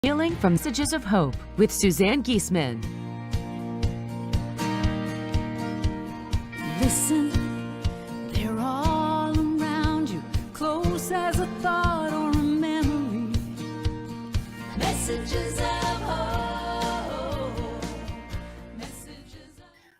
Healing from Messages of Hope with Suzanne Giesemann. Listen, they're all around you, close as a thought or a memory. Messages of hope.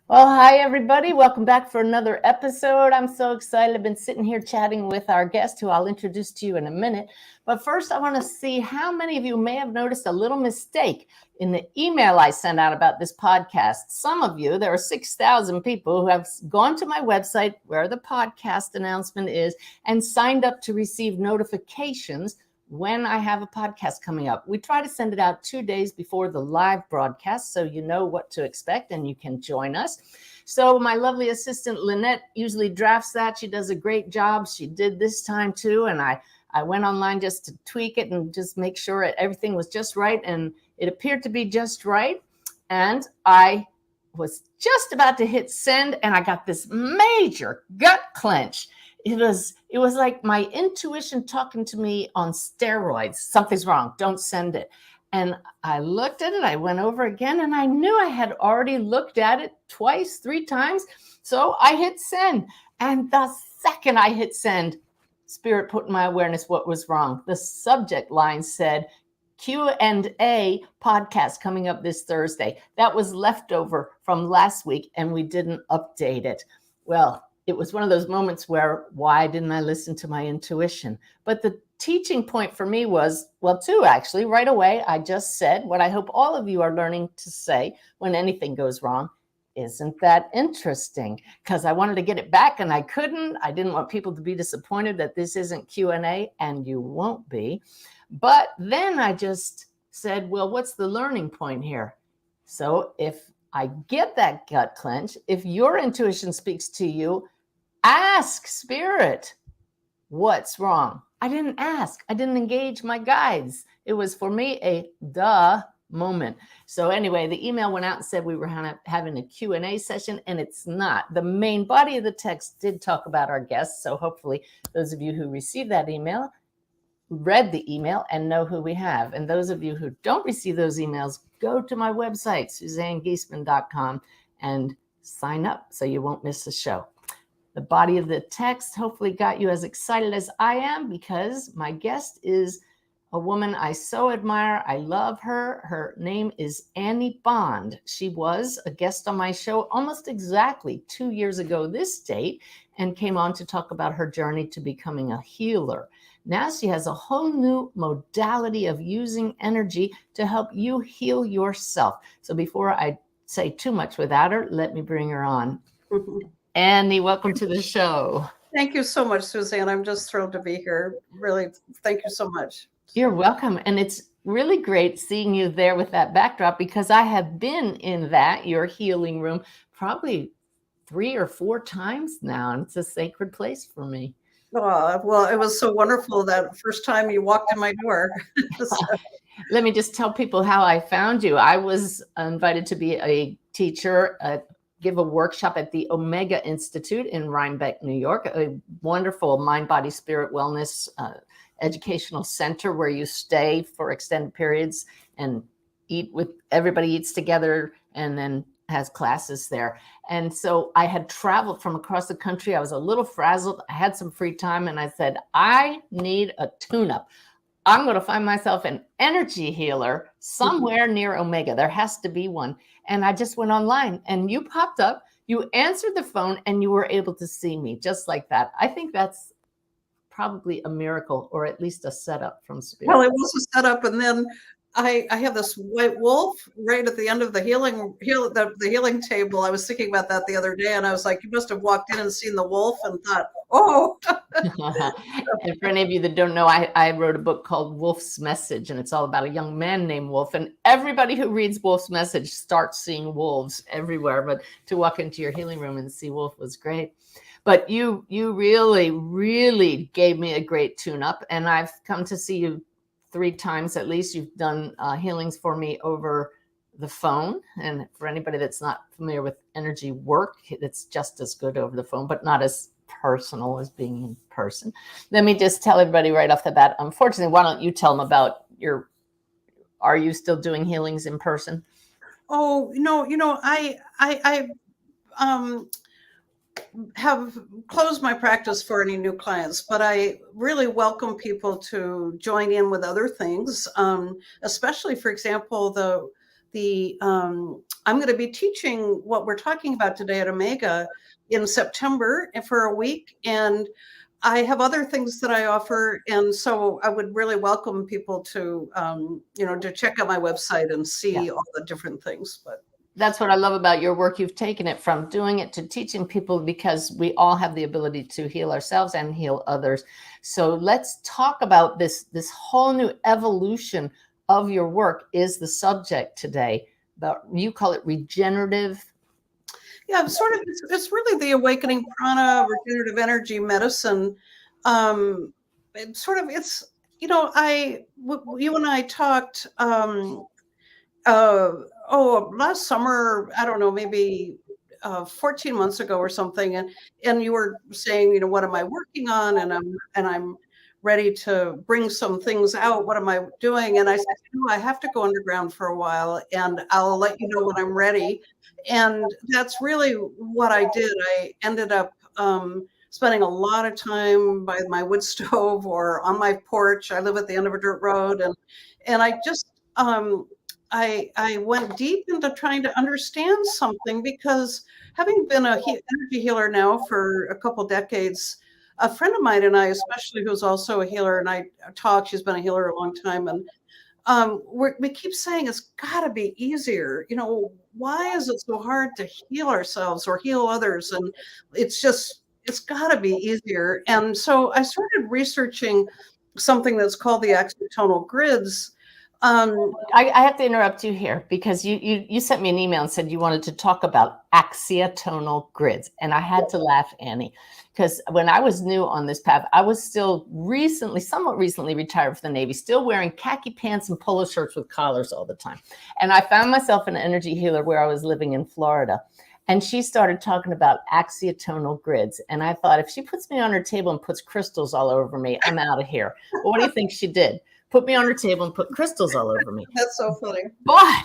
Well, hi, everybody. Welcome back for another episode. I'm so excited. I've been sitting here chatting with our guest, who I'll introduce to you in a minute. But first, I want to see how many of you may have noticed a little mistake in the email I sent out about this podcast. Some of you, there are 6,000 people who have gone to my website where the podcast announcement is and signed up to receive notifications when I have a podcast coming up. We try to send it out 2 days before the live broadcast so you know what to expect and you can join us. So my lovely assistant Lynette usually drafts that. She does a great job. She did this time too. And I went online just to tweak it and just make sure everything was just right. And it appeared to be just right. And I was just about to hit send and I got this major gut clench. It was like my intuition talking to me on steroids. Something's wrong. Don't send it. And I looked at it. I went over again and I knew I had already looked at it twice, 3 times. So I hit send. And the second I hit send, Spirit put in my awareness what was wrong. The subject line said, Q&A podcast coming up this Thursday. That was leftover from last week and we didn't update it. Well, it was one of those moments where, why didn't I listen to my intuition? But the teaching point for me was, well, 2 actually. Right away, I just said what I hope all of you are learning to say when anything goes wrong. Isn't that interesting? Because I wanted to get it back and I couldn't. I didn't want people to be disappointed that this isn't Q&A, and you won't be. But then I just said, well, what's the learning point here? So if I get that gut clench, if your intuition speaks to you, ask Spirit, what's wrong? I didn't ask. I didn't engage my guides. It was for me a duh moment. So anyway, the email went out and said we were having a Q&A session, and it's not. The main body of the text did talk about our guests. So hopefully those of you who received that email read the email and know who we have. And those of you who don't receive those emails, go to my website, SuzanneGiesemann.com, and sign up so you won't miss a show. The body of the text hopefully got you as excited as I am, because my guest is a woman I so admire. I love her. Her name is Annie Bond. She was a guest on my show almost exactly 2 years ago this date and came on to talk about her journey to becoming a healer. Now she has a whole new modality of using energy to help you heal yourself. So before I say too much without her, let me bring her on. Annie, welcome to the show. Thank you so much, Suzanne. I'm just thrilled to be here. Really, thank you so much. You're welcome. And it's really great seeing you there with that backdrop, because I have been in your healing room probably 3 or 4 times now. And it's a sacred place for me. Oh, well, it was so wonderful that first time you walked in my door. So. Let me just tell people how I found you. I was invited to be a teacher, give a workshop at the Omega Institute in Rhinebeck, New York, a wonderful mind, body, spirit wellness educational center where you stay for extended periods and everybody eats together and then has classes there. And so I had traveled from across the country. I was a little frazzled. I had some free time and I said, I need a tune-up. I'm going to find myself an energy healer somewhere near Omega. There has to be one. And I just went online and you popped up, you answered the phone, and you were able to see me just like that. I think that's probably a miracle, or at least a setup from Spirit. Well, it was a setup. And then I have this white wolf right at the end of the healing table. I was thinking about that the other day, and I was like, you must have walked in and seen the wolf and thought, oh. And for any of you that don't know, I wrote a book called Wolf's Message, and it's all about a young man named Wolf. And everybody who reads Wolf's Message starts seeing wolves everywhere. But to walk into your healing room and see Wolf was great. But you really, really gave me a great tune-up, and I've come to see you 3 times at least. You've done healings for me over the phone. And for anybody that's not familiar with energy work, it's just as good over the phone, but not as personal as being in person. Let me just tell everybody right off the bat, unfortunately, why don't you tell them about are you still doing healings in person? Oh, no, I have closed my practice for any new clients, but I really welcome people to join in with other things, especially, for example, the I'm going to be teaching what we're talking about today at Omega in September for a week, and I have other things that I offer, and so I would really welcome people to to check out my website and see all the different things. But that's what I love about your work. You've taken it from doing it to teaching people, because we all have the ability to heal ourselves and heal others. So let's talk about this whole new evolution of your work is the subject today. You call it regenerative. Yeah, it's really the Awakening Prana, regenerative energy medicine. It's you and I talked last summer, I don't know, maybe 14 months ago or something, and you were saying, what am I working on, and I'm ready to bring some things out. What am I doing? And I said, I have to go underground for a while, and I'll let you know when I'm ready. And that's really what I did. I ended up spending a lot of time by my wood stove or on my porch. I live at the end of a dirt road, and I just I went deep into trying to understand something, because having been a energy healer now for a couple decades, a friend of mine and I, especially, who's also a healer, and I talk, she's been a healer a long time, and we keep saying it's got to be easier. Why is it so hard to heal ourselves or heal others? And it's got to be easier. And so I started researching something that's called the axiotonal grids. I have to interrupt you here, because you sent me an email and said you wanted to talk about axiotonal grids. And I had to laugh, Annie, because when I was new on this path, I was still somewhat recently retired from the Navy, still wearing khaki pants and polo shirts with collars all the time. And I found myself an energy healer where I was living in Florida. And she started talking about axiotonal grids. And I thought, if she puts me on her table and puts crystals all over me, I'm out of here. Well, what do you think she did? Put me on her table and put crystals all over me. That's so funny. But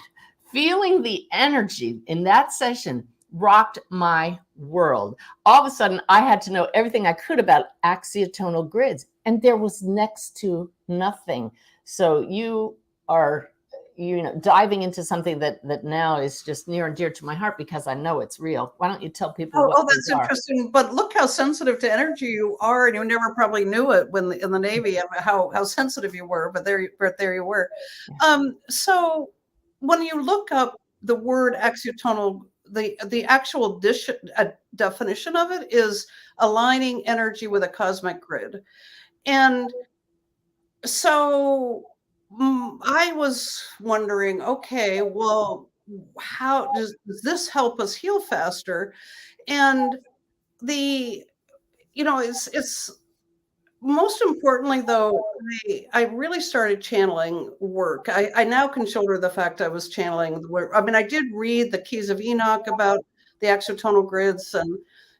feeling the energy in that session rocked my world. All of a sudden, I had to know everything I could about axiotonal grids, and there was next to nothing. So you are diving into something that now is just near and dear to my heart, because I know it's real. Why don't you tell people what that's interesting. But look how sensitive to energy you are, and you never probably knew it when in the Navy, how sensitive you were, but there you were. Yeah. So when you look up the word axiotonal, the actual definition of it is aligning energy with a cosmic grid. And so I was wondering, okay, well, how does this help us heal faster? And it's most importantly, though, I really started channeling work. I now can shoulder the fact I was channeling the work. I mean, I did read the Keys of Enoch about the axiotonal grids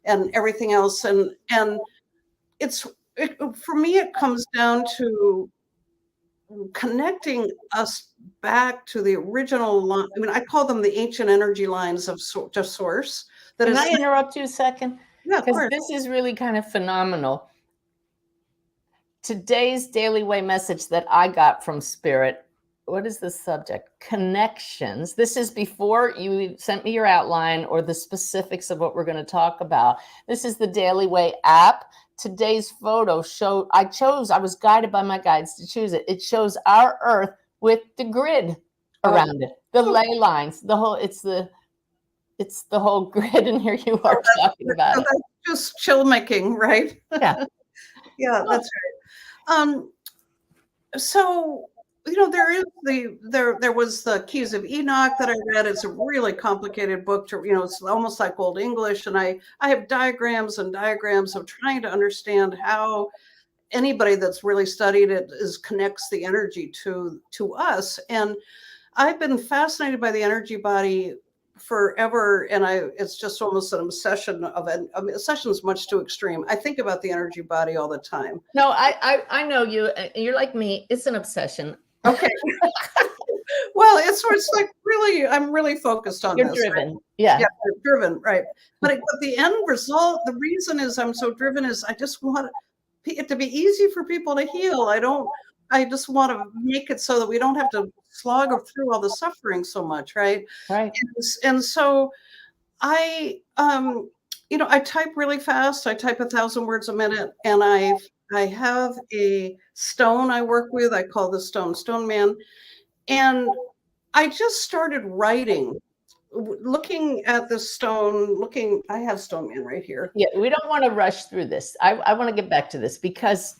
and everything else. And for me, it comes down to connecting us back to the original line. I mean, I call them the ancient energy lines of source. Can I interrupt you a second? Yeah, because this is really kind of phenomenal. Today's daily way message that I got from Spirit, what is the subject? Connections. This is before you sent me your outline or the specifics of what we're going to talk about. This is the Daily Way app. Today's photo I was guided by my guides to choose it. It shows our Earth with the grid around it, the ley lines, it's the whole grid, and here you are talking about it. That's just chill making, right? Yeah. Yeah, that's right. So there was the Keys of Enoch that I read. It's a really complicated book it's almost like Old English. And I have diagrams and diagrams of trying to understand how anybody that's really studied it connects the energy to us. And I've been fascinated by the energy body forever, and it's just almost an obsession of it. I mean, obsession is much too extreme. I think about the energy body all the time. No, I know you. You're like me. It's an obsession. Okay. so it's like really, I'm really focused on You're this. driven. Right? Yeah. Yeah, I'm driven, right? But the end result, the reason is I'm so driven is I just want it to be easy for people to heal. I just want to make it so that we don't have to slog through all the suffering so much, right? Right. And so I, I type really fast. I type 1,000 words a minute, and I have a stone I work with. I call the Stone Man, and I just started writing, looking at the stone. I have Stone Man right here. Yeah, we don't want to rush through this. I want to get back to this because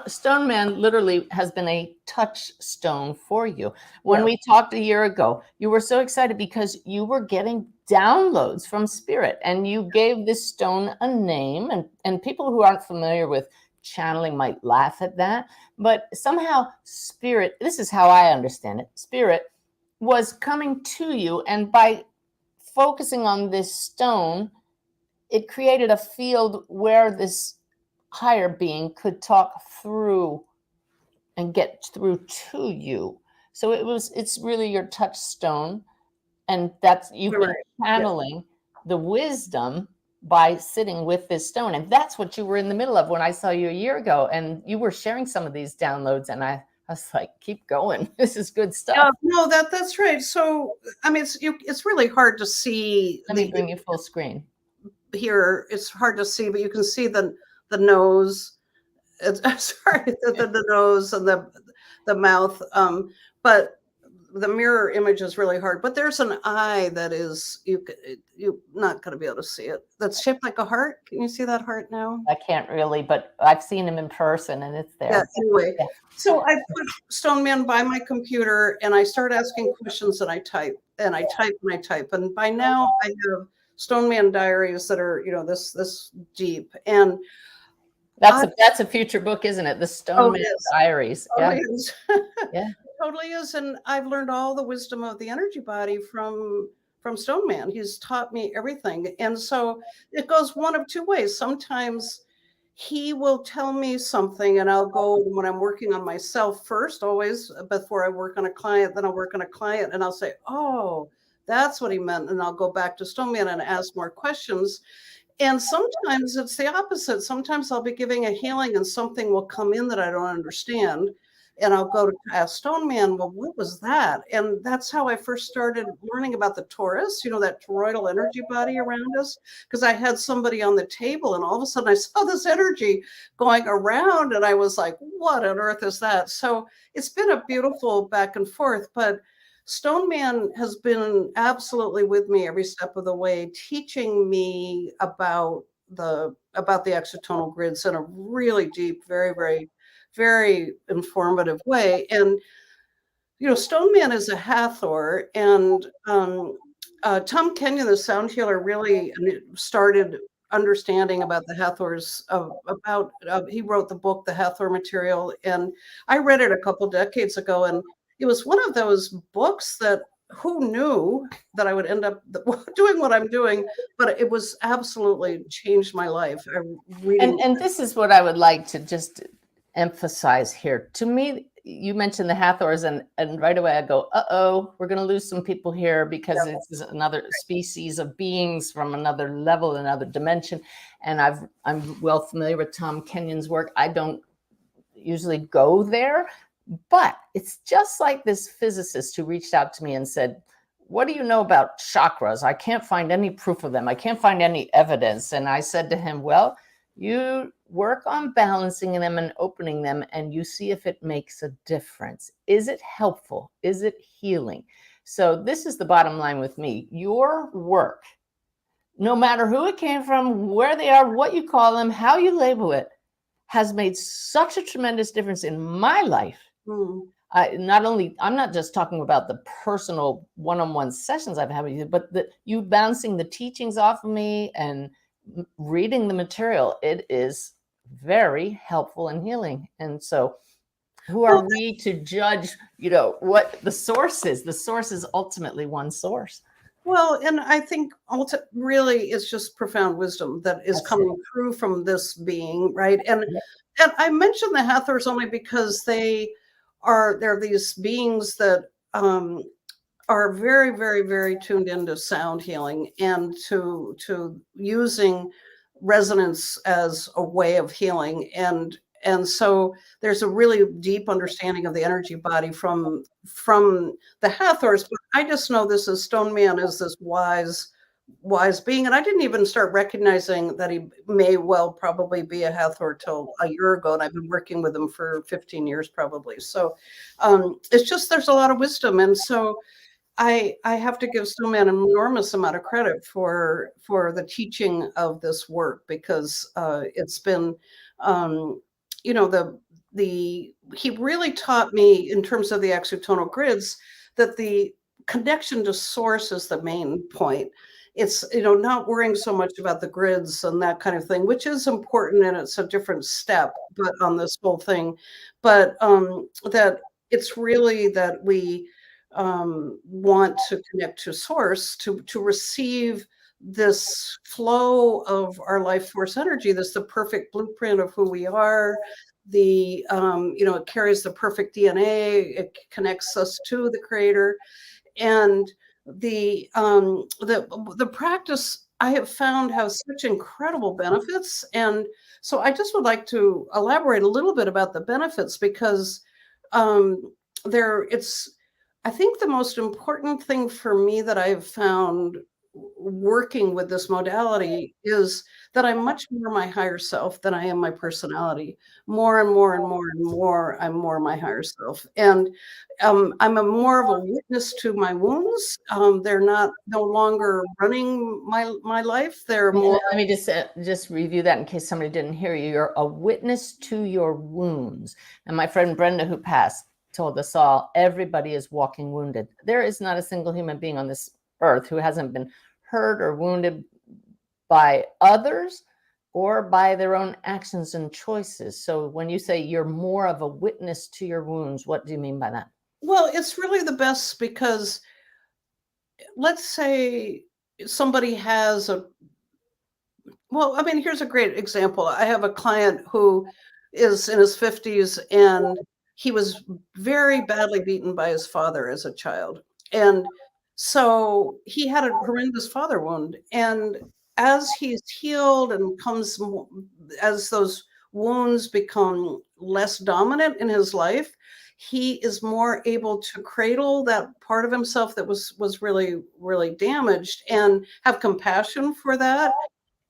Stone Man literally has been a touchstone for you. When Yeah. we talked a year ago, you were so excited because you were getting downloads from spirit, and you gave this stone a name. And people who aren't familiar with channeling might laugh at that, but somehow spirit, this is how I understand it, spirit was coming to you, and by focusing on this stone, it created a field where this higher being could talk through and get through to you. So it's really your touchstone, and that's, you've been Right. channeling the wisdom by sitting with this stone, and that's what you were in the middle of when I saw you a year ago, and you were sharing some of these downloads, and I was like, keep going. This is good stuff. Yeah, no, that's right. So I mean, it's really hard to see. Let me bring you full screen. Here it's hard to see, but you can see the nose. Sorry, the nose and the mouth. But the mirror image is really hard. But there's an eye that is you're not going to be able to see it. That's shaped like a heart. Can you see that heart now? I can't really, but I've seen him in person, and it's there. Yeah. Anyway, Yeah. so I put Stone Man by my computer, and I start asking questions, and I type, and I type, and I type, and by now I have Stone Man diaries that are this deep, and That's a future book, isn't it? The Stone Man Diaries. Totally Yeah. is. Yeah. Totally is. And I've learned all the wisdom of the energy body from Stone Man. He's taught me everything. And so it goes one of two ways. Sometimes he will tell me something, and I'll go when I'm working on myself first, always before I work on a client, then I'll work on a client, and I'll say, oh, that's what he meant. And I'll go back to Stone Man and ask more questions. And sometimes it's the opposite. Sometimes I'll be giving a healing and something will come in that I don't understand. And I'll go to ask Stone Man, well, what was that? And that's how I first started learning about the Taurus, that toroidal energy body around us. Because I had somebody on the table, and all of a sudden I saw this energy going around, and I was like, what on earth is that? So it's been a beautiful back and forth. But Stone Man has been absolutely with me every step of the way, teaching me about the exotonal grids in a really deep, very, very, very informative way. And Stone Man is a Hathor, and Tom Kenyon, the sound healer, really started understanding about the Hathors. He wrote the book, The Hathor Material, and I read it a couple decades ago, and it was one of those books that who knew that I would end up doing what I'm doing, but it was absolutely changed my life. And this is what I would like to just emphasize here. To me, you mentioned the Hathors, and right away I go, uh-oh, we're going to lose some people here because it's another species of beings from another level, another dimension. And I'm well familiar with Tom Kenyon's work. I don't usually go there, but it's just like this physicist who reached out to me and said, what do you know about chakras? I can't find any proof of them. I can't find any evidence. And I said to him, well, you work on balancing them and opening them, and you see if it makes a difference. Is it helpful? Is it healing? So this is the bottom line with me. Your work, no matter who it came from, where they are, what you call them, how you label it, has made such a tremendous difference in my life. I'm not just talking about the personal one-on-one sessions I've had with you, but you bouncing the teachings off of me and reading the material. It is very helpful and healing. And so who are we to judge, what the source is? The source is ultimately one source. Well, and I think really it's just profound wisdom that is coming through from this being, right? And I mentioned the Hathors only because they're these beings that are very, very, very tuned into sound healing and to using resonance as a way of healing. And so there's a really deep understanding of the energy body from the Hathors. But I just know this as Stone Man is this wise being. And I didn't even start recognizing that he may well probably be a Hathor till a year ago. And I've been working with him for 15 years probably. So it's just there's a lot of wisdom. And so I have to give Snowman an enormous amount of credit for the teaching of this work, because it's been, you know, he really taught me in terms of the exotonal grids that the connection to source is the main point. It's, you know, not worrying so much about the grids and that kind of thing, which is important, and it's a different step, but on this whole thing, but that it's really that we want to connect to source to receive this flow of our life force energy. That's the perfect blueprint of who we are. The you know, it carries the perfect DNA. It connects us to the creator. And the practice I have found has such incredible benefits. And so I just would like to elaborate a little bit about the benefits, because it's, I think the most important thing for me that I've found working with this modality is that I'm much more my higher self than I am my personality. More and more and more and more, I'm more my higher self. And I'm a more of a witness to my wounds. They're not no longer running my life. They're more. Let me just review that in case somebody didn't hear you. You're a witness to your wounds. And my friend Brenda, who passed, told us all, everybody is walking wounded. There is not a single human being on this earth who hasn't been hurt or wounded by others or by their own actions and choices. So when you say you're more of a witness to your wounds, what do you mean by that? Well, it's really the best, because let's say somebody has well, I mean, here's a great example. I have a client who is in his 50s, and he was very badly beaten by his father as a child. And so he had a horrendous father wound. And as he's healed and as those wounds become less dominant in his life, he is more able to cradle that part of himself that was really, really damaged, and have compassion for that,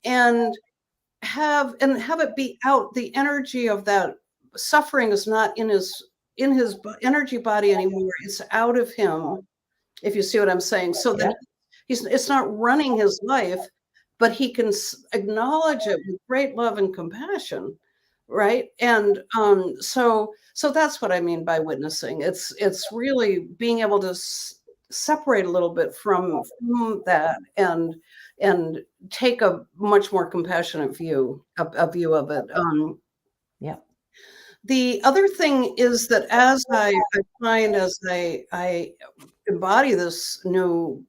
and have it be out. The energy of that suffering is not in his energy body anymore. It's out of him, if you see what I'm saying. So that it's not running his life, but he can acknowledge it with great love and compassion, right? And so that's what I mean by witnessing. It's really being able to separate a little bit from that, and take a much more compassionate view of it. Yeah. The other thing is that as I find, as I embody this new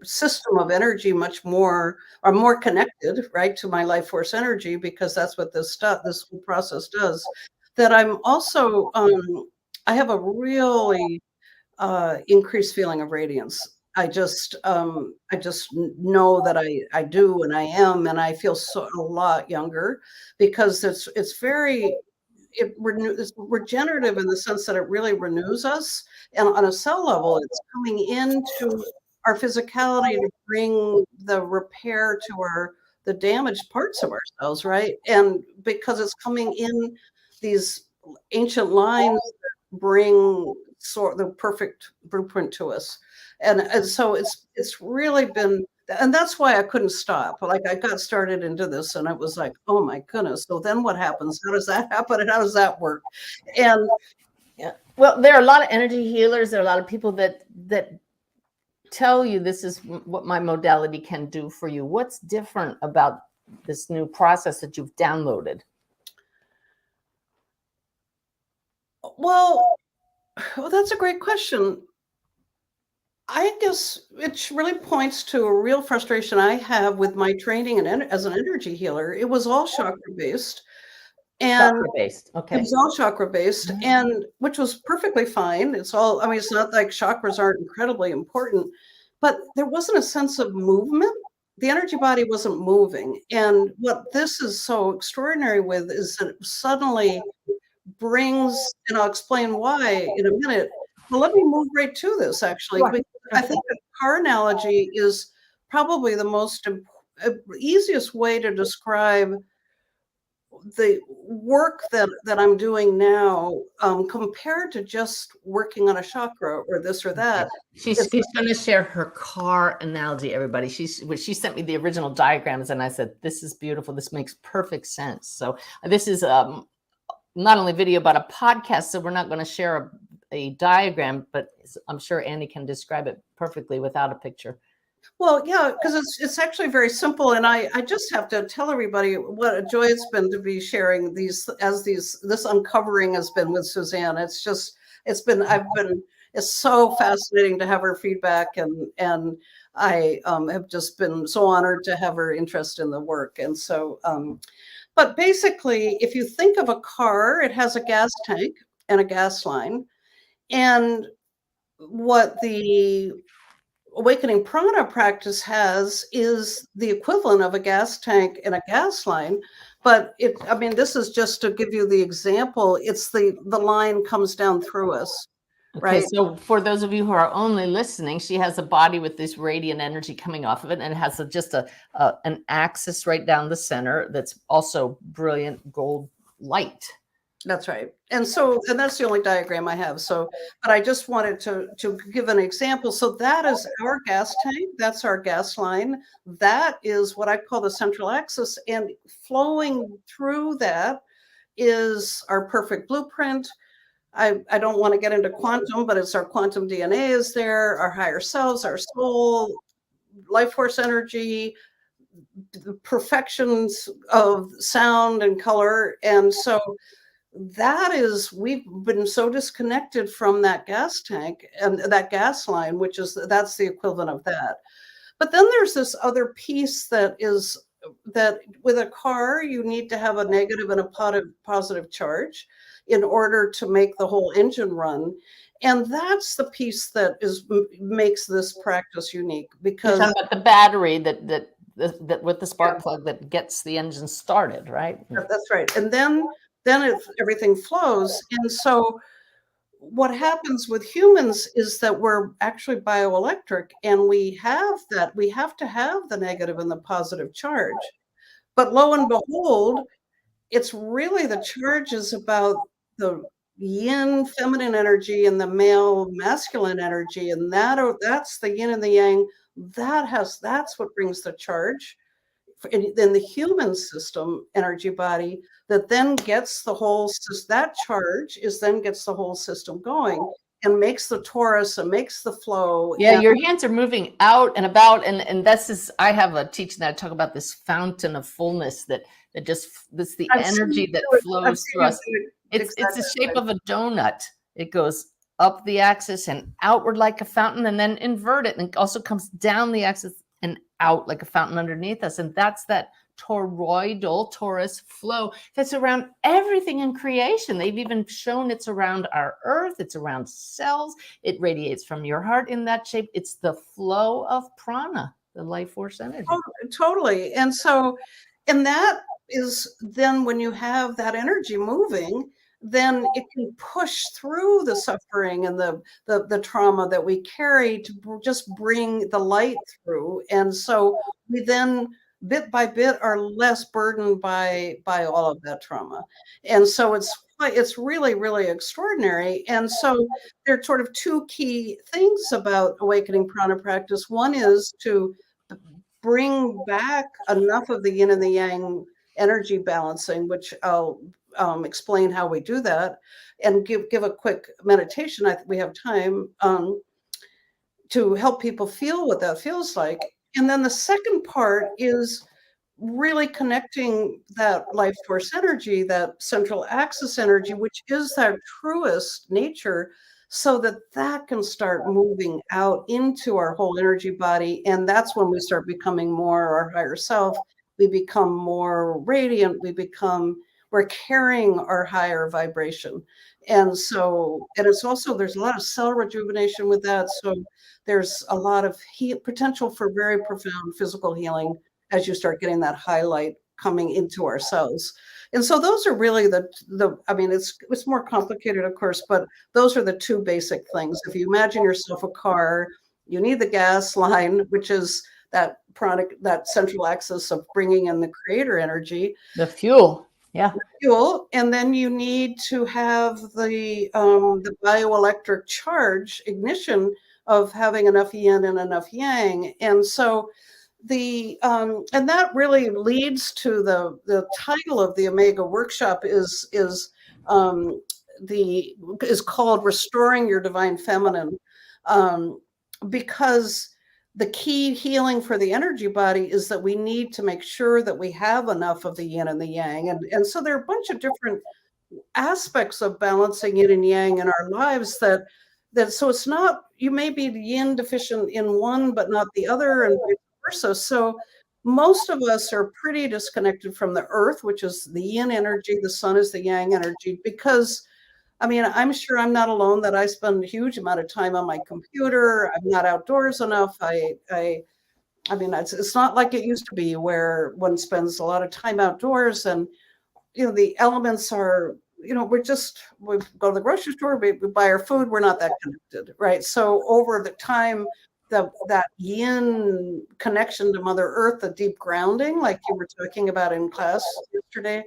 system of energy, much more, or more connected, right, to my life force energy, this whole process does, that I'm also, I have a really increased feeling of radiance. I just know that I do, and I am, and I feel a lot younger, because it's very, it's regenerative in the sense that it really renews us, and on a cell level, it's coming into our physicality to bring the repair to the damaged parts of ourselves, right? And because it's coming in these ancient lines that bring the perfect blueprint to us, and so it's really been, and that's why I couldn't stop. Like, I got started into this, and it was like, oh my goodness. So then what happens? How does that happen? And how does that work? And yeah, well, there are a lot of energy healers. There are a lot of people that tell you this is what my modality can do for you. What's different about this new process that you've downloaded? Well, that's a great question. I guess it really points to a real frustration I have with my training as an energy healer. It was all chakra based. And Chakra based. it Okay. was all chakra based, and which was perfectly fine. It's all, I mean, it's not like chakras aren't incredibly important, but there wasn't a sense of movement. The energy body wasn't moving. And what this is so extraordinary with is that it suddenly brings, and I'll explain why in a minute. Well, let me move right to this actually. Sure. Because I think the car analogy is probably the most easiest way to describe the work that I'm doing now, compared to just working on a chakra or this or that. She's It's going to share her car analogy, everybody. She sent me the original diagrams, and I said, "This is beautiful. This makes perfect sense." So this is not only video but a podcast. So we're not going to share a diagram, but I'm sure Annie can describe it perfectly without a picture. well, yeah, because it's actually very simple, and I just have to tell everybody what a joy it's been to be sharing this uncovering has been with Suzanne. It's so fascinating to have her feedback, and I have just been so honored to have her interest in the work. And so, but basically, if you think of a car, it has a gas tank and a gas line, and what the Awakening Prana practice has is the equivalent of a gas tank and a gas line. But I mean, this is just to give you the example. It's the line comes down through us, Okay, right? so for those of you who are only listening, she has a body with this radiant energy coming off of it, and it has an axis right down the center that's also brilliant gold light. That's right. And so, and that's the only diagram I have. So, but I just wanted to give an example. So that is our gas tank. That's our gas line. That is what I call the central axis. And flowing through that is our perfect blueprint. I don't want to get into quantum, but it's our quantum DNA is there, our higher selves, our soul, life force energy, the perfections of sound and color. And so that is, we've been so disconnected from that gas tank and that gas line, that's the equivalent of that. But then there's this other piece that with a car, you need to have a negative and a positive charge in order to make the whole engine run. And that's the piece that makes this practice unique, because You're talking about the battery that with the spark plug that gets the engine started, right? that's right. And then everything flows. And so what happens with humans is that we're actually bioelectric, and we have to have the negative and the positive charge. But lo and behold, it's really the charge is about the yin feminine energy and the male masculine energy, and that's the yin and the yang. That's what brings the charge in the human system energy body, that then gets the whole that charge is then gets the whole system going and makes the torus and makes the flow. Yeah, your hands are moving out and about, and I have a teaching that I talk about this fountain of fullness that's the energy that flows through us. It's the shape of a donut. It goes up the axis and outward like a fountain, and then invert it, and it also comes down the axis and out like a fountain underneath us. And that's that toroidal torus flow that's around everything in creation. They've even shown it's around our earth, it's around cells, it radiates from your heart in that shape. It's the flow of prana, the life force energy. Oh, totally. And so, and that is then when you have that energy moving, then it can push through the suffering and the trauma that we carry to just bring the light through. And so we then bit by bit are less burdened by all of that trauma. And so it's really, really extraordinary. And so there are sort of two key things about awakening prana practice. One is to bring back enough of the yin and the yang energy balancing, which I'll explain how we do that, and give a quick meditation. We have time to help people feel what that feels like. And then the second part is really connecting that life force energy, that central axis energy, which is our truest nature, so that can start moving out into our whole energy body. And that's when we start becoming more our higher self. We become more radiant. We're we're carrying our higher vibration. And so, and it's also, there's a lot of cell rejuvenation with that. So there's a lot of potential for very profound physical healing as you start getting that highlight coming into our cells. And so those are really I mean, it's more complicated, of course, but those are the two basic things. If you imagine yourself a car, you need the gas line, which is that central axis of bringing in the creator energy. The fuel. Yeah. Fuel, and then you need to have the bioelectric charge ignition of having enough yin and enough yang. And so and that really leads to the title of the Omega workshop is called Restoring Your Divine Feminine, because the key healing for the energy body is that we need to make sure that we have enough of the yin and the yang. And so there are a bunch of different aspects of balancing yin and yang in our lives that so it's not, you may be yin deficient in one, but not the other, and vice versa. So most of us are pretty disconnected from the earth, which is the yin energy. The sun is the yang energy, because I mean, I'm sure I'm not alone that I spend a huge amount of time on my computer. I'm not outdoors enough. I mean, it's not like it used to be where one spends a lot of time outdoors, and, you know, the elements are, you know, we go to the grocery store, we buy our food. We're not that connected, right? So over the time, that yin connection to Mother Earth, the deep grounding, like you were talking about in class yesterday,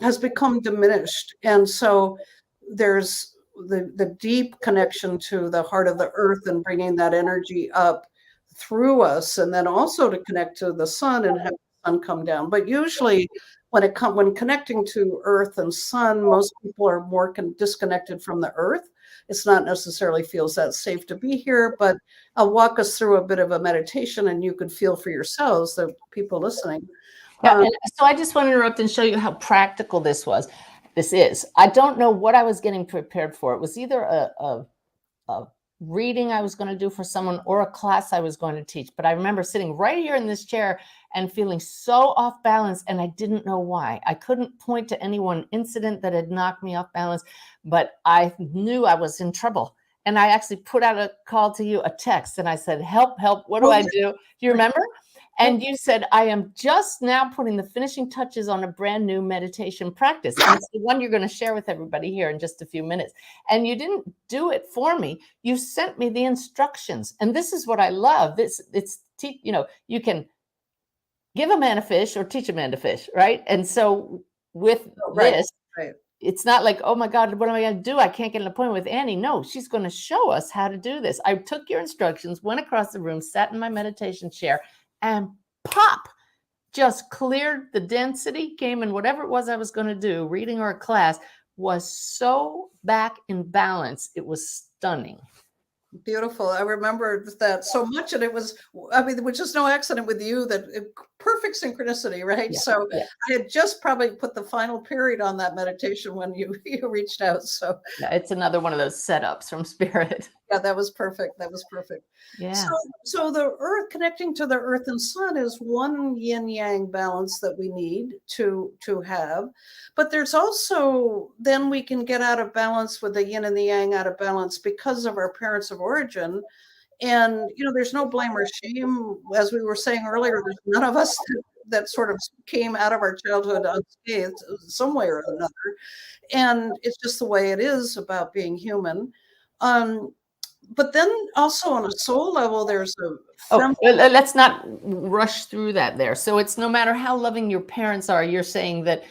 has become diminished. And so there's the deep connection to the heart of the earth and bringing that energy up through us, and then also to connect to the sun and have the sun come down. But usually when connecting to earth and sun, most people are more disconnected from the earth. It's not necessarily feels that safe to be here, but I'll walk us through a bit of a meditation, and you could feel for yourselves, the people listening. Yeah, and so I just want to interrupt and show you how practical this is. I don't know what I was getting prepared for. It was either a reading I was going to do for someone or a class I was going to teach. But I remember sitting right here in this chair and feeling so off balance, and I didn't know why. I couldn't point to any one incident that had knocked me off balance, but I knew I was in trouble. And I actually put out a call to you, a text, and I said, help, what do I do? Do you remember? And you said, I am just now putting the finishing touches on a brand new meditation practice. And it's the one you're going to share with everybody here in just a few minutes. And you didn't do it for me. You sent me the instructions. And this is what I love. You know, you can give a man a fish or teach a man to fish, right? And so with this, it's not like, oh my God, what am I going to do? I can't get an appointment with Annie. No, she's going to show us how to do this. I took your instructions, went across the room, sat in my meditation chair, and pop, just cleared the density, came in whatever it was I was going to do, reading or a class, was so back in balance. It was stunning. Beautiful. I remember that so much, and it was, I mean, there was just no accident with you, perfect synchronicity, right? Yeah, so yeah. I had just probably put the final period on that meditation when you reached out. So yeah, it's another one of those setups from Spirit. Yeah, that was perfect. That was perfect. Yeah. So the earth, connecting to the earth and sun, is one yin yang balance that we need to have. But there's also, then we can get out of balance with the yin and the yang out of balance because of our parents of origin. And, you know, there's no blame or shame. As we were saying earlier, there's none of us that sort of came out of our childhood unscathed some way or another. And it's just the way it is about being human. But then also on a soul level, there's let's not rush through that there. So it's no matter how loving your parents are, you're saying that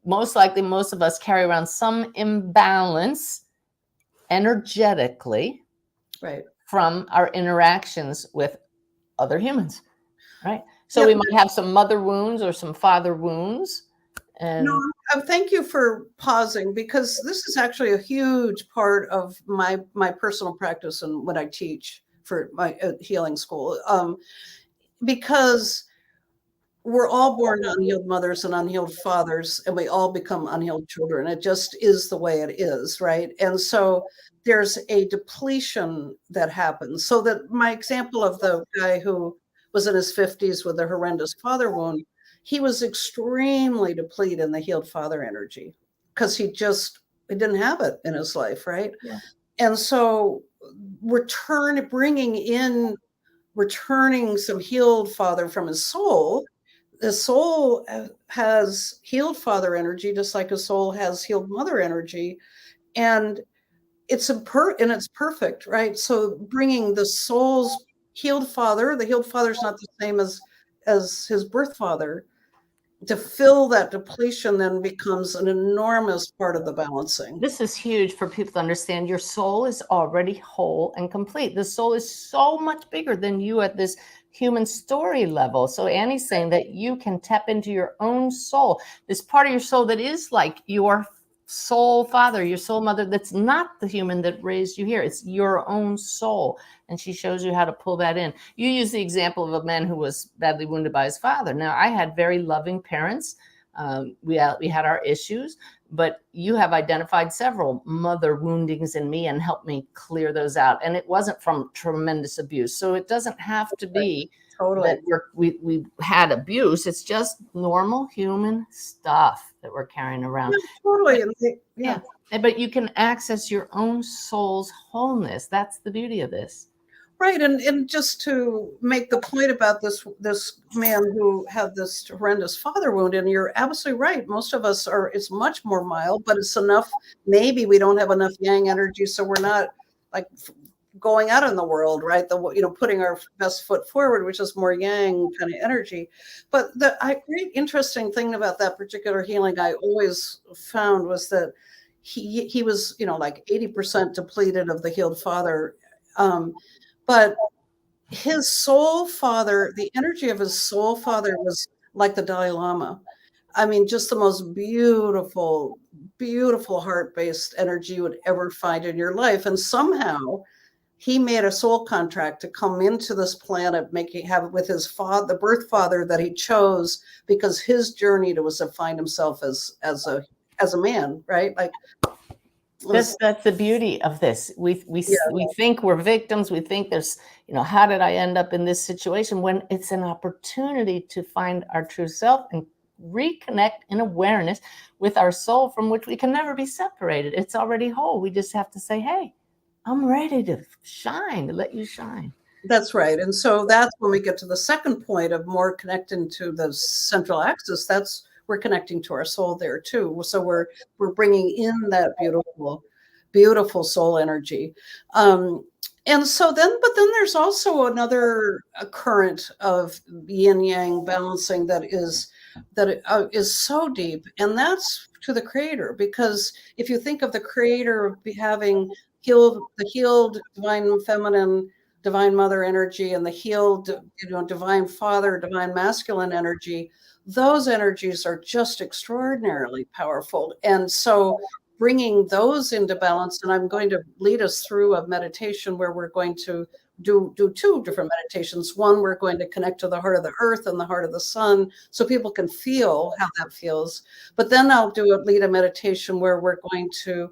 most likely most of us carry around some imbalance energetically, right, from our interactions with other humans, right? So we might have some mother wounds or some father wounds. And no, thank you for pausing, because this is actually a huge part of my personal practice and what I teach for my healing school, because we're all born to unhealed mothers and unhealed fathers, and we all become unhealed children. It just is the way it is, right? And so there's a depletion that happens. So that my example of the guy who was in his 50s with a horrendous father wound, he was extremely depleted in the healed father energy because he didn't have it in his life, right? Yeah. And so returning some healed father from his soul. The soul has healed father energy, just like a soul has healed mother energy. And it's perfect, right? So bringing the soul's healed father, the healed father is not the same as his birth father. To fill that depletion then becomes an enormous part of the balancing. This is huge for people to understand. Your soul is already whole and complete. The soul is so much bigger than you at this human story level. So Annie's saying that you can tap into your own soul, this part of your soul that is like your soul father, your soul mother, that's not the human that raised you here. It's your own soul. And she shows you how to pull that in. You use the example of a man who was badly wounded by his father. Now, I had very loving parents. We had our issues, but you have identified several mother woundings in me and helped me clear those out. And it wasn't from tremendous abuse. So it doesn't have to be Totally. that we had abuse. It's just normal human stuff that we're carrying around. Yeah, totally. Yeah. But you can access your own soul's wholeness. That's the beauty of this. Right. And just to make the point about this man who had this horrendous father wound, and you're absolutely right. Most of us it's much more mild, but it's enough. Maybe we don't have enough yang energy, so we're not like going out in the world, right? Putting our best foot forward, which is more yang kind of energy. But the great interesting thing about that particular healing I always found was that he was, like 80% depleted of the healed father. But his soul father, the energy of his soul father was like the Dalai Lama. I mean, just the most beautiful, beautiful heart-based energy you would ever find in your life. And somehow he made a soul contract to come into this planet, have it with his father, the birth father that he chose, because his journey was to find himself as a man, right? Like that's the beauty of this. We think we're victims. We think there's, how did I end up in this situation, when it's an opportunity to find our true self and reconnect in awareness with our soul, from which we can never be separated. It's already whole. We just have to say, hey, I'm ready to shine, to let you shine. That's right. And so that's when we get to the second point of more connecting to the central axis. We're connecting to our soul there too. So we're bringing in that beautiful, beautiful soul energy. And so but then there's also another current of yin yang balancing that is so deep, and that's to the creator. Because if you think of the creator having the healed divine feminine, divine mother energy, and the healed, divine father, divine masculine energy, those energies are just extraordinarily powerful. And so bringing those into balance, and I'm going to lead us through a meditation where we're going to do two different meditations. One, we're going to connect to the heart of the earth and the heart of the sun, so people can feel how that feels. But then I'll lead a meditation where we're going to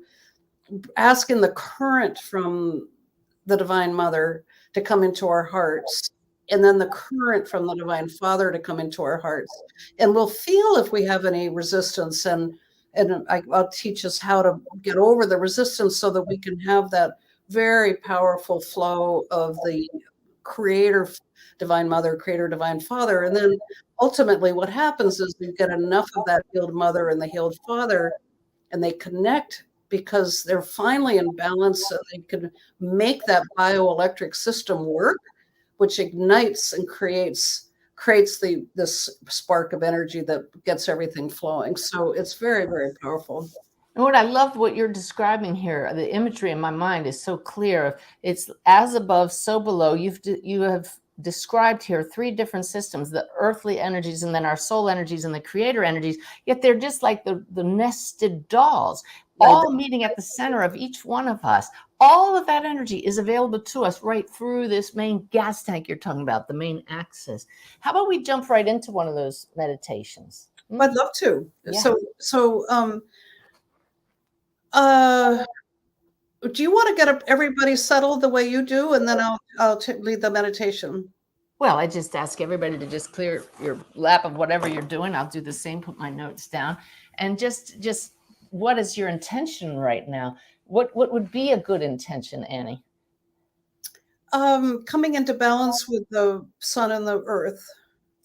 ask in the current from the divine mother to come into our hearts, and then the current from the divine father to come into our hearts. And we'll feel if we have any resistance, and I'll teach us how to get over the resistance so that we can have that very powerful flow of the creator divine mother, creator divine father. And then ultimately what happens is we get enough of that healed mother and the healed father, and they connect because they're finally in balance, so they can make that bioelectric system work, which ignites and creates this spark of energy that gets everything flowing. So it's very, very powerful. And what I love what you're describing here, the imagery in my mind is so clear. It's as above, so below. You have described here three different systems: the earthly energies, and then our soul energies, and the creator energies. Yet they're just like the nested dolls, all meeting at the center of each one of us. All of that energy is available to us right through this main gas tank you're talking about, the main axis. How about we jump right into one of those meditations? I'd love to. Yeah. Do you want to get everybody settled the way you do, and then I'll lead the meditation? Well, I just ask everybody to just clear your lap of whatever you're doing. I'll do the same, put my notes down. And just what is your intention right now? What would be a good intention, Annie? Coming into balance with the sun and the earth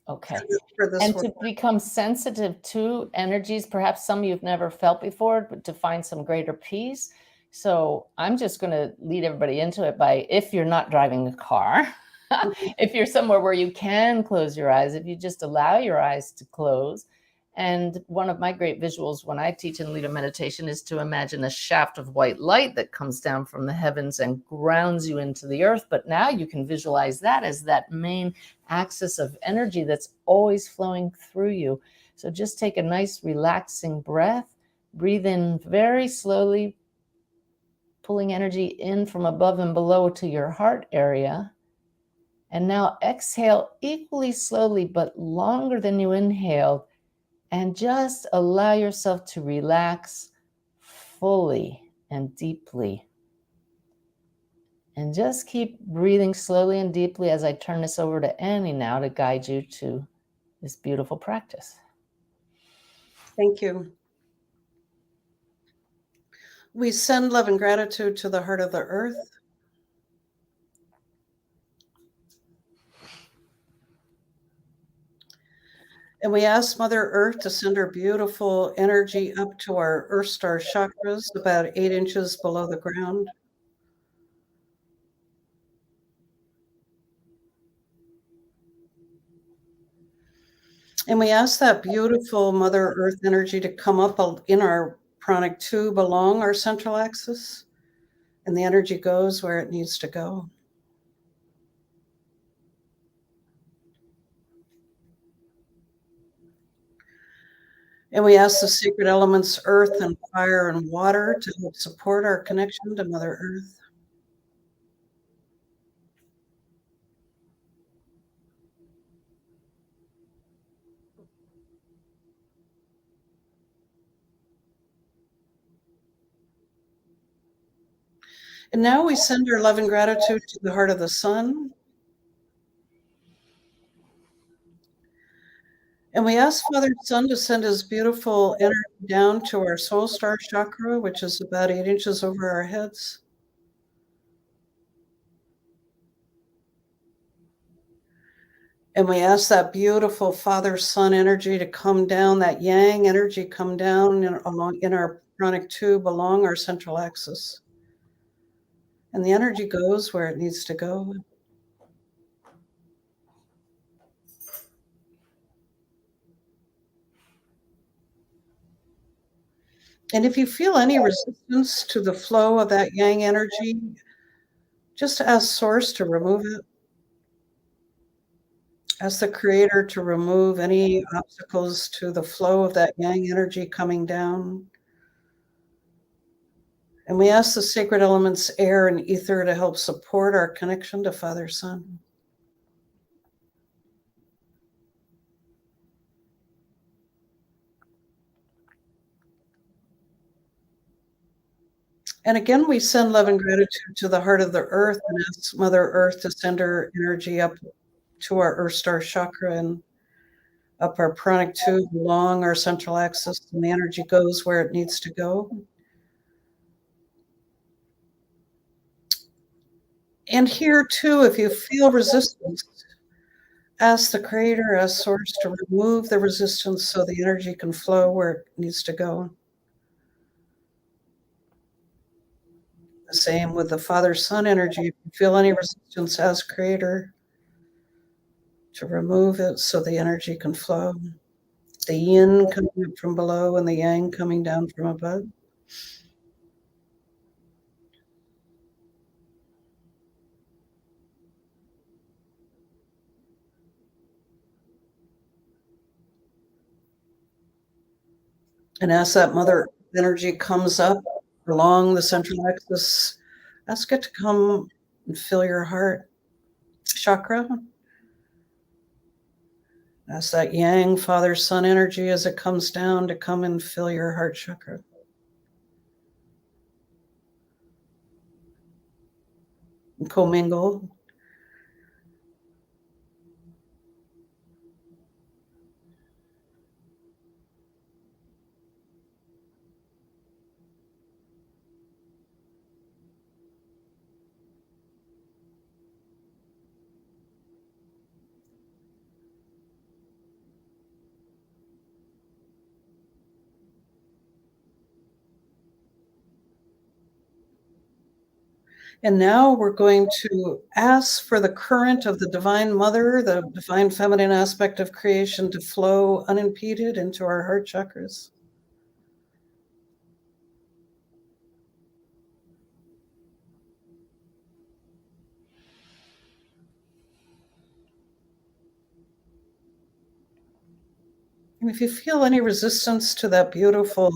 Okay. for this And work. to become sensitive to energies, perhaps some you've never felt before, but to find some greater peace. So I'm just going to lead everybody into it by, if you're not driving a car, if you're somewhere where you can close your eyes, if you just allow your eyes to close. And one of my great visuals when I teach and lead a meditation is to imagine a shaft of white light that comes down from the heavens and grounds you into the earth. But now you can visualize that as that main axis of energy that's always flowing through you. So just take a nice relaxing breath, breathe in very slowly, pulling energy in from above and below to your heart area. And now exhale equally slowly, but longer than you inhaled. And just allow yourself to relax fully and deeply. And just keep breathing slowly and deeply as I turn this over to Annie now to guide you to this beautiful practice. Thank you. We send love and gratitude to the heart of the earth. And we ask Mother Earth to send her beautiful energy up to our Earth Star chakras, about 8 inches below the ground. And we ask that beautiful Mother Earth energy to come up in our pranic tube along our central axis. And the energy goes where it needs to go. And we ask the sacred elements, earth and fire and water, to help support our connection to Mother Earth. And now we send our love and gratitude to the heart of the sun. And we ask Father Sun to send his beautiful energy down to our soul star chakra, which is about 8 inches over our heads. And we ask that beautiful Father Sun energy to come down, that yang energy come down in our pranic tube along our central axis. And the energy goes where it needs to go. And if you feel any resistance to the flow of that yang energy, just ask Source to remove it. Ask the Creator to remove any obstacles to the flow of that yang energy coming down. And we ask the sacred elements, air and ether, to help support our connection to Father Sun. And again, we send love and gratitude to the heart of the earth and ask Mother Earth to send her energy up to our Earth Star chakra and up our pranic tube along our central axis, and the energy goes where it needs to go. And here too, if you feel resistance, ask the Creator, ask Source to remove the resistance so the energy can flow where it needs to go. The same with the Father Sun energy. If you feel any resistance, ask Creator to remove it so the energy can flow. The yin coming up from below and the yang coming down from above. And as that Mother energy comes up along the central axis, ask it to come and fill your heart chakra. Ask that yang Father Sun energy as it comes down to come and fill your heart chakra. And commingle. And now we're going to ask for the current of the Divine Mother, the divine feminine aspect of creation, to flow unimpeded into our heart chakras. And if you feel any resistance to that beautiful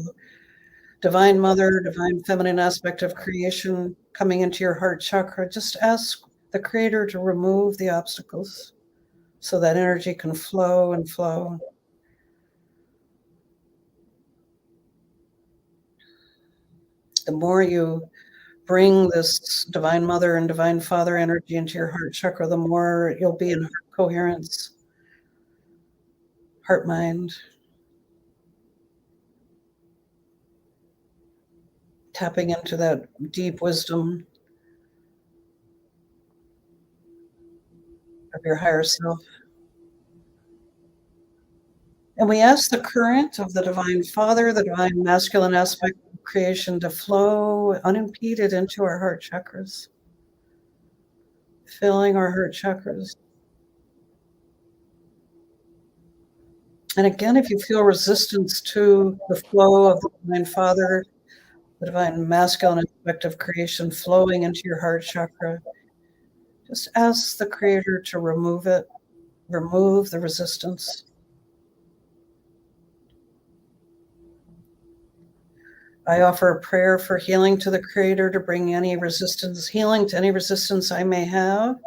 Divine Mother, divine feminine aspect of creation coming into your heart chakra, just ask the Creator to remove the obstacles so that energy can flow and flow. The more you bring this Divine Mother and Divine Father energy into your heart chakra, the more you'll be in heart coherence, heart mind, tapping into that deep wisdom of your higher self. And we ask the current of the Divine Father, the divine masculine aspect of creation, to flow unimpeded into our heart chakras, filling our heart chakras. And again, if you feel resistance to the flow of the Divine Father, the divine masculine aspect of creation flowing into your heart chakra, just ask the Creator to remove it, remove the resistance. I offer a prayer for healing to the Creator to bring any resistance, healing to any resistance I may have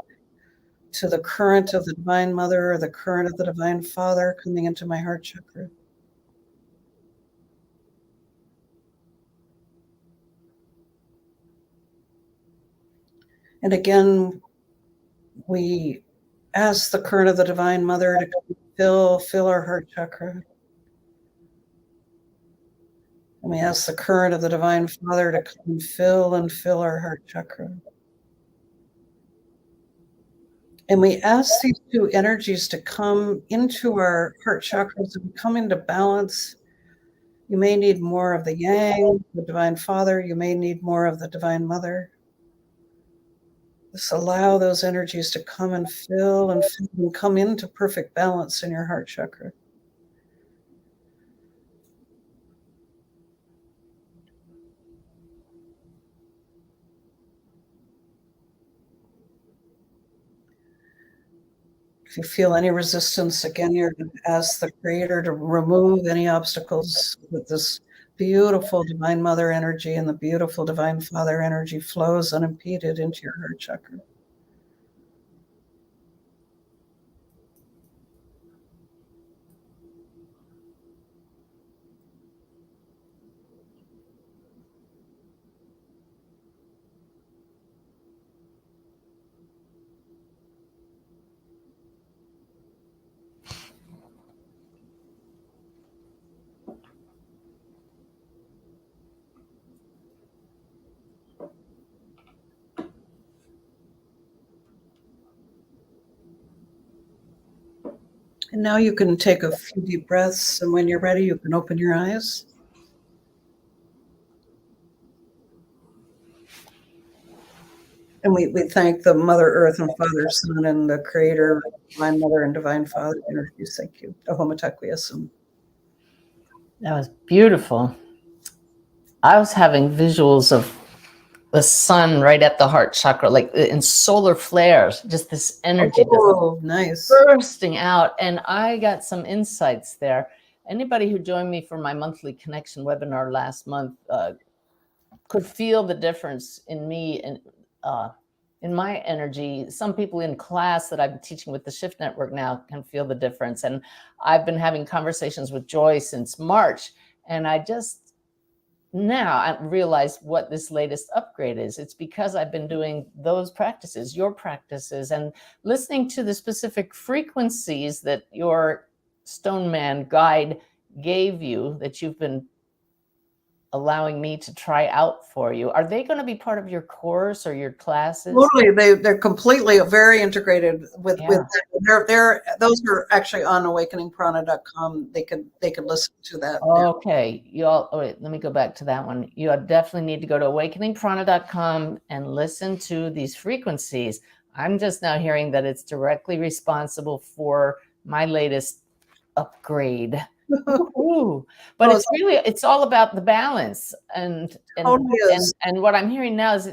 to the current of the Divine Mother or the current of the Divine Father coming into my heart chakra. And again, we ask the current of the Divine Mother to fill our heart chakra. And we ask the current of the Divine Father to come and fill our heart chakra. And we ask these two energies to come into our heart chakras and come into balance. You may need more of the Yang, the Divine Father. You may need more of the Divine Mother. Just allow those energies to come and fill and come into perfect balance in your heart chakra. If you feel any resistance, again, you're going to ask the Creator to remove any obstacles with this beautiful Divine Mother energy, and the beautiful Divine Father energy flows unimpeded into your heart chakra. And now you can take a few deep breaths, and when you're ready, you can open your eyes. And we thank the Mother Earth and Father Son and the Creator, Divine Mother and Divine Father energies. Thank you. That was beautiful. I was having visuals of the sun right at the heart chakra, like in solar flares, just this energy nice. bursting out. And I got some insights there. Anybody who joined me for my monthly connection webinar last month could feel the difference in me and in my energy. Some people in class that I've been teaching with the Shift Network now can feel the difference. And I've been having conversations with Joy since March. And I just now I realize what this latest upgrade is. It's because I've been doing those practices, your practices, and listening to the specific frequencies that your Stone Man guide gave you, that you've been allowing me to try out for you. Are they going to be part of your course or your classes? Totally, they're completely very integrated with Yeah. they're those are actually on awakeningprana.com. They could listen to that. Okay, you all. Oh, wait, let me go back to that one. You definitely need to go to awakeningprana.com and listen to these frequencies. I'm just now hearing that it's directly responsible for my latest upgrade. Ooh. But Oh, it's really, it's all about the balance, and totally is. and what I'm hearing now is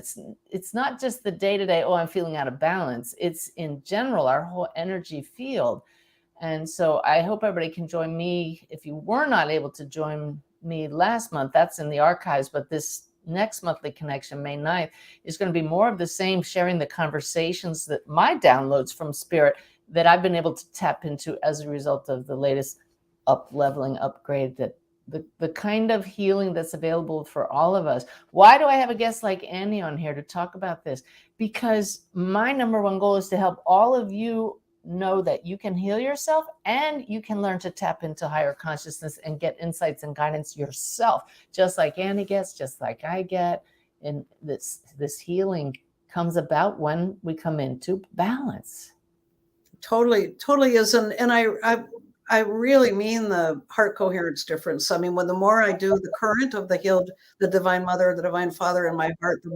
it's not just the day-to-day, oh, I'm feeling out of balance. It's in general our whole energy field. And so I hope everybody can join me. If you were not able to join me last month, that's in the archives, but this next monthly connection, May 9th, is going to be more of the same, sharing the conversations that my downloads from spirit that I've been able to tap into as a result of the latest leveling upgrade, that the kind of healing that's available for all of us. Why do I have a guest like Annie on here to talk about this? Because my number one goal is to help all of you know that you can heal yourself and you can learn to tap into higher consciousness and get insights and guidance yourself, just like Annie gets, just like I get. And this healing comes about when we come into balance. Totally is. And I really mean the heart coherence difference. I mean, when the more I do the current of the healed, the Divine Mother, the Divine Father in my heart, the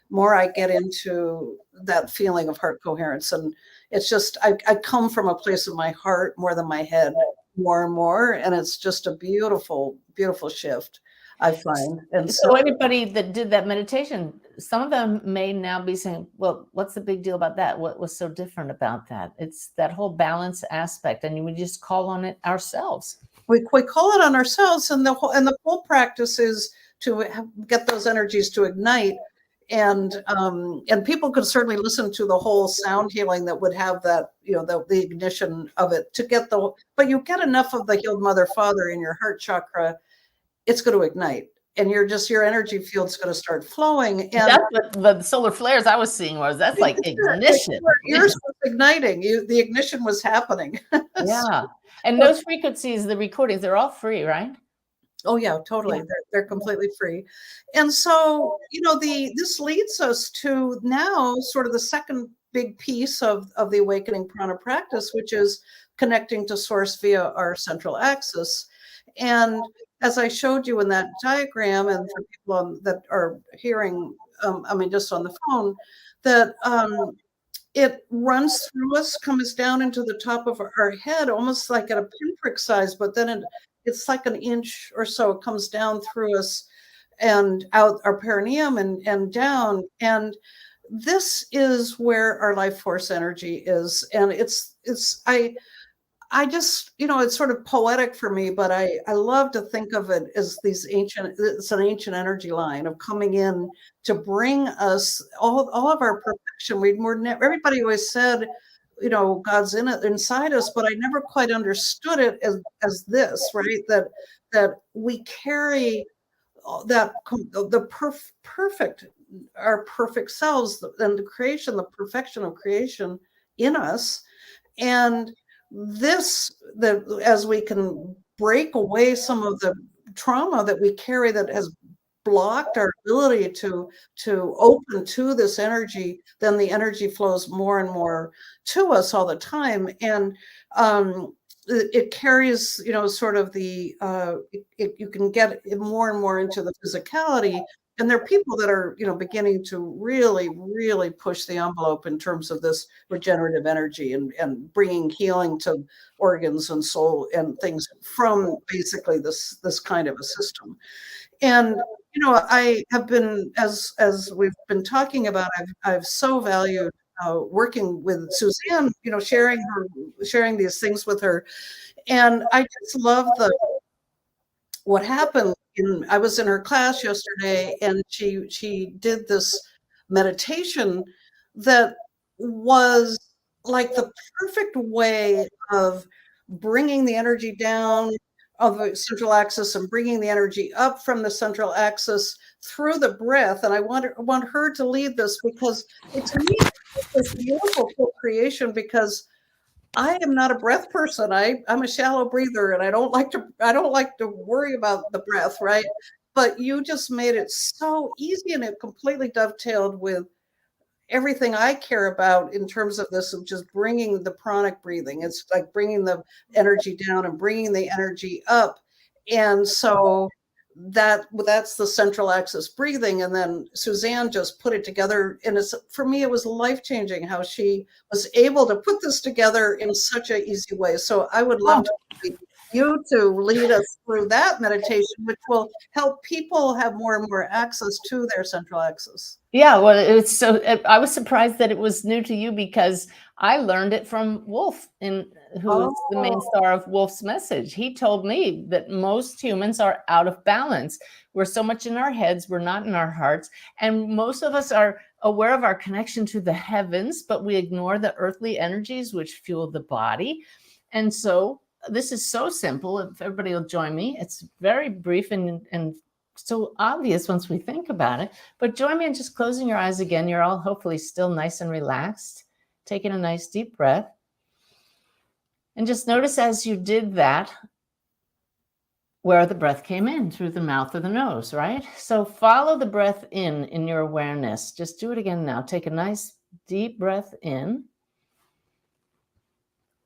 more I get into that feeling of heart coherence. And it's just, I come from a place of my heart more than my head, more and more. And it's just a beautiful, beautiful shift, I find. And so anybody that did that meditation, some of them may now be saying, well, what's the big deal about that? What was so different about that? It's that whole balance aspect, and we just call on it ourselves. We call it on ourselves, and the whole practice is to get those energies to ignite. And people could certainly listen to the whole sound healing that would have that, the ignition of it to get but you get enough of the healed Mother Father in your heart chakra, it's going to ignite, and your energy field's going to start flowing. And that's what the solar flares I was seeing that's like ignition. Yours was igniting. The ignition was happening. Yeah. And those frequencies, the recordings, they're all free, right? Oh yeah, totally. Yeah. They're completely free. And so, this leads us to now sort of the second big piece of the Awakening Prana practice, which is connecting to source via our central axis. And as I showed you in that diagram, and for people that are hearing, just on the phone, that it runs through us, comes down into the top of our head, almost like at a pinprick size, but then it's like an inch or so. It comes down through us and out our perineum and down. And this is where our life force energy is. And I just, it's sort of poetic for me, but I love to think of it as it's an ancient energy line of coming in to bring us all of our perfection. Everybody always said, God's inside us, but I never quite understood it as this, right? That we carry that our perfect selves and the creation, the perfection of creation in us. And as we can break away some of the trauma that we carry that has blocked our ability to open to this energy, then the energy flows more and more to us all the time. And it carries, sort of you can get more and more into the physicality. And there are people that are, beginning to really, really push the envelope in terms of this regenerative energy and bringing healing to organs and soul and things from basically this kind of a system. And, I have been, as we've been talking about, I've so valued working with Suzanne, sharing these things with her. And I just love what happened. I was in her class yesterday, and she did this meditation that was like the perfect way of bringing the energy down of the central axis and bringing the energy up from the central axis through the breath. And I want her to lead this, because to me it's beautiful co-creation, because I am not a breath person. I'm a shallow breather, and I don't like to worry about the breath, right? but you just made it so easy, and it completely dovetailed with everything I care about in terms of this, of just bringing the pranic breathing. It's like bringing the energy down and bringing the energy up. And so that's the central axis breathing. And then Suzanne just put it together. And for me, it was life-changing how she was able to put this together in such an easy way. So I would love you to lead us through that meditation, which will help people have more and more access to their central axis. Yeah, well, I was surprised that it was new to you, because I learned it from Wolf, who is the main star of Wolf's message. He told me that most humans are out of balance. We're so much in our heads, we're not in our hearts. And most of us are aware of our connection to the heavens, but we ignore the earthly energies which fuel the body. And so this is so simple. If everybody will join me, it's very brief and so obvious once we think about it. But join me in just closing your eyes again. You're all hopefully still nice and relaxed, taking a nice deep breath. And just notice as you did that, where the breath came in, through the mouth or the nose, right? So follow the breath in your awareness. Just do it again now. Take a nice deep breath in.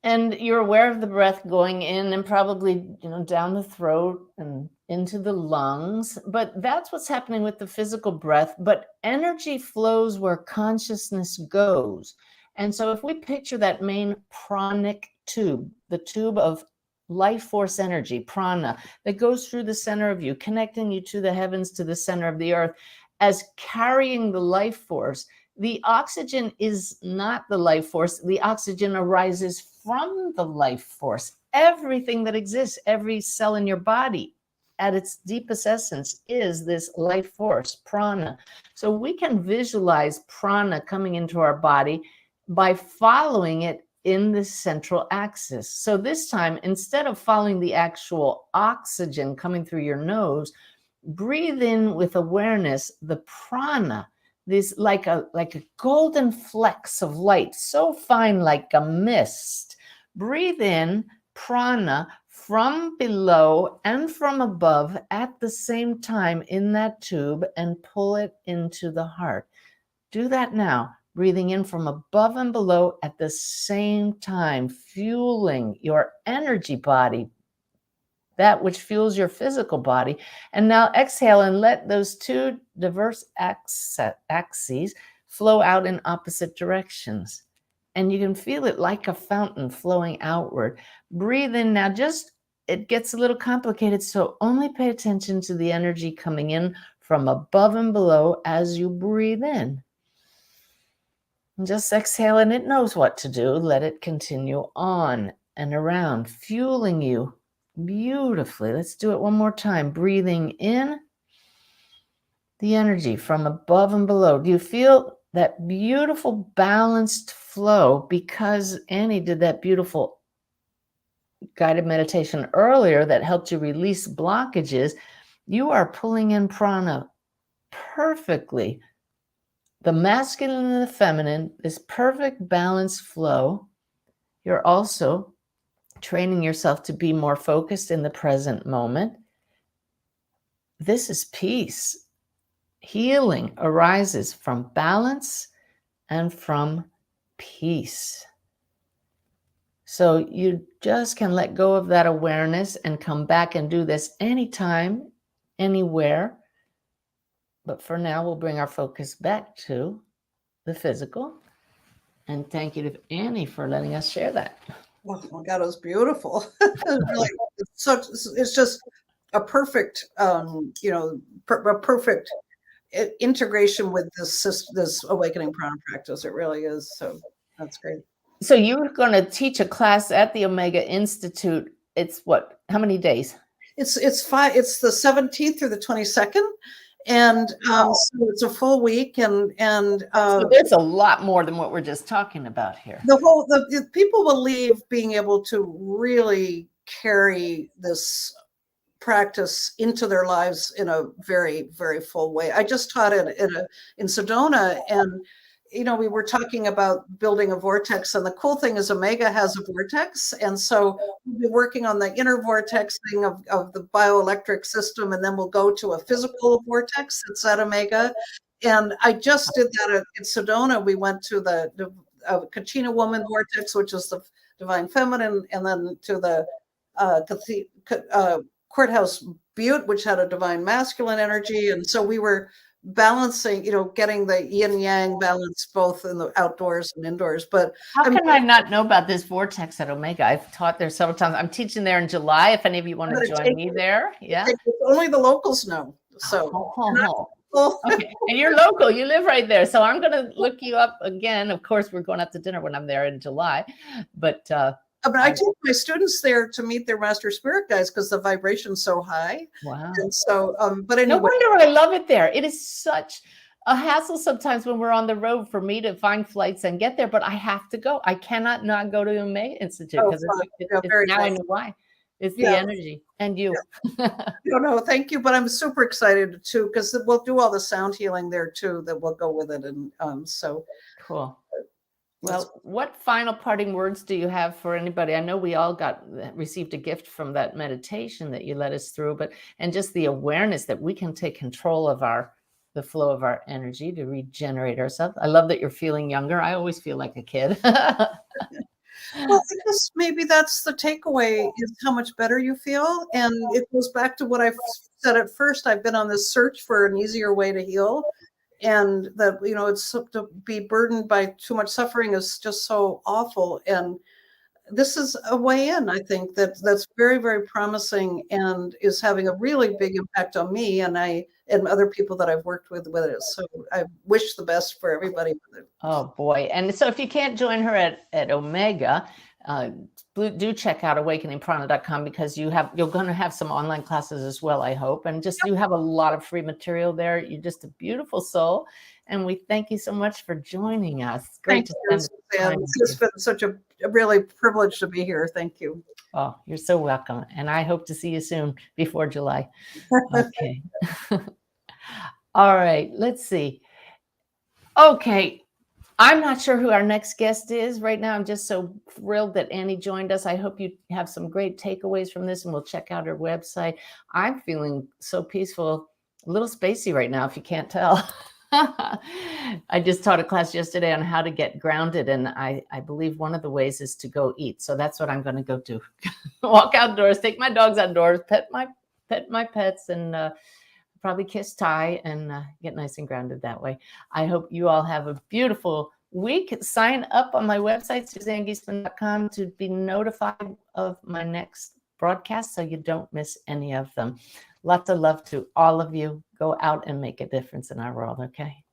And you're aware of the breath going in and probably, down the throat and into the lungs. But that's what's happening with the physical breath. But energy flows where consciousness goes. And so if we picture that main pranic tube, the tube of life force energy, prana, that goes through the center of you, connecting you to the heavens, to the center of the earth, as carrying the life force. The oxygen is not the life force. The oxygen arises from the life force. Everything that exists, every cell in your body, at its deepest essence, is this life force, prana. So we can visualize prana coming into our body by following it in the central axis. So this time, instead of following the actual oxygen coming through your nose, breathe in with awareness the prana, this like a golden flecks of light, so fine like a mist. Breathe in prana from below and from above at the same time in that tube and pull it into the heart. Do that now, breathing in from above and below at the same time, fueling your energy body, that which fuels your physical body. And now exhale and let those two diverse axes flow out in opposite directions. And you can feel it like a fountain flowing outward. Breathe in now. It gets a little complicated, so only pay attention to the energy coming in from above and below as you breathe in. And just exhale, and it knows what to do. Let it continue on and around, fueling you beautifully. Let's do it one more time. Breathing in the energy from above and below. Do you feel that beautiful balanced flow? Because Annie did that beautiful guided meditation earlier that helped you release blockages. You are pulling in prana perfectly. The masculine and the feminine, this perfect balanced flow. You're also training yourself to be more focused in the present moment. This is peace. Healing arises from balance and from peace. So you just can let go of that awareness and come back and do this anytime, anywhere. But for now, we'll bring our focus back to the physical. And thank you to Annie for letting us share that. Oh my God, it was beautiful. Really, it's just a perfect, a perfect integration with this awakening prana practice. It really is. So that's great. So you're going to teach a class at the Omega Institute. It's what? How many days? It's the 17th through the 22nd. And so it's a full week, and so there's a lot more than what we're just talking about here. The people will leave being able to really carry this practice into their lives in a very, very full way. I just taught it in Sedona, and we were talking about building a vortex, and the cool thing is Omega has a vortex. And so we'll be working on the inner vortex thing of the bioelectric system, and then we'll go to a physical vortex that's at Omega. And I just did that in Sedona. We went to the Kachina woman vortex, which is the divine feminine, and then to the courthouse Butte, which had a divine masculine energy. And so we were balancing, getting the yin yang balance both in the outdoors and indoors. But how can I not know about this vortex at Omega? I've taught there several times. I'm teaching there in July. If any of you want to join me there, yeah. Only the locals know. So okay. And you're local, you live right there. So I'm going to look you up again. Of course, we're going out to dinner when I'm there in July, but I take my students there to meet their master spirit guides because the vibration's so high. Wow. And so, but anyway. No wonder I love it there. It is such a hassle sometimes when we're on the road for me to find flights and get there, but I have to go. I cannot not go to the Omega Institute because now I know why. It's the energy and you. No, thank you. But I'm super excited too, because we'll do all the sound healing there too that will go with it. And so cool. Well, what final parting words do you have for anybody? I know we all received a gift from that meditation that you led us through, and just the awareness that we can take control of the flow of our energy to regenerate ourselves. I love that you're feeling younger. I always feel like a kid. Well, I guess maybe that's the takeaway, is how much better you feel. And it goes back to what I said at first. I've been on this search for an easier way to heal. And that, it's to be burdened by too much suffering is just so awful. And this is a way in, I think, that's very, very promising and is having a really big impact on me and other people that I've worked with it. So I wish the best for everybody with it. Oh boy. And so if you can't join her at Omega, do check out awakeningprana.com, because you're going to have some online classes as well, I hope. And you have a lot of free material there. You're just a beautiful soul. And we thank you so much for joining us. It's great to spend time with you. It's been such a really privilege to be here. Thank you. Oh, you're so welcome. And I hope to see you soon before July. Okay. All right. Let's see. Okay. I'm not sure who our next guest is right now. I'm just so thrilled that Annie joined us. I hope you have some great takeaways from this, and we'll check out her website. I'm feeling so peaceful, a little spacey right now, if you can't tell. I just taught a class yesterday on how to get grounded, and I believe one of the ways is to go eat. So that's what I'm going to go do. Walk outdoors, take my dogs outdoors, pet my pets, and probably kiss Ty and get nice and grounded that way. I hope you all have a beautiful week. Sign up on my website, SuzanneGiesemann.com, to be notified of my next broadcast so you don't miss any of them. Lots of love to all of you. Go out and make a difference in our world, okay?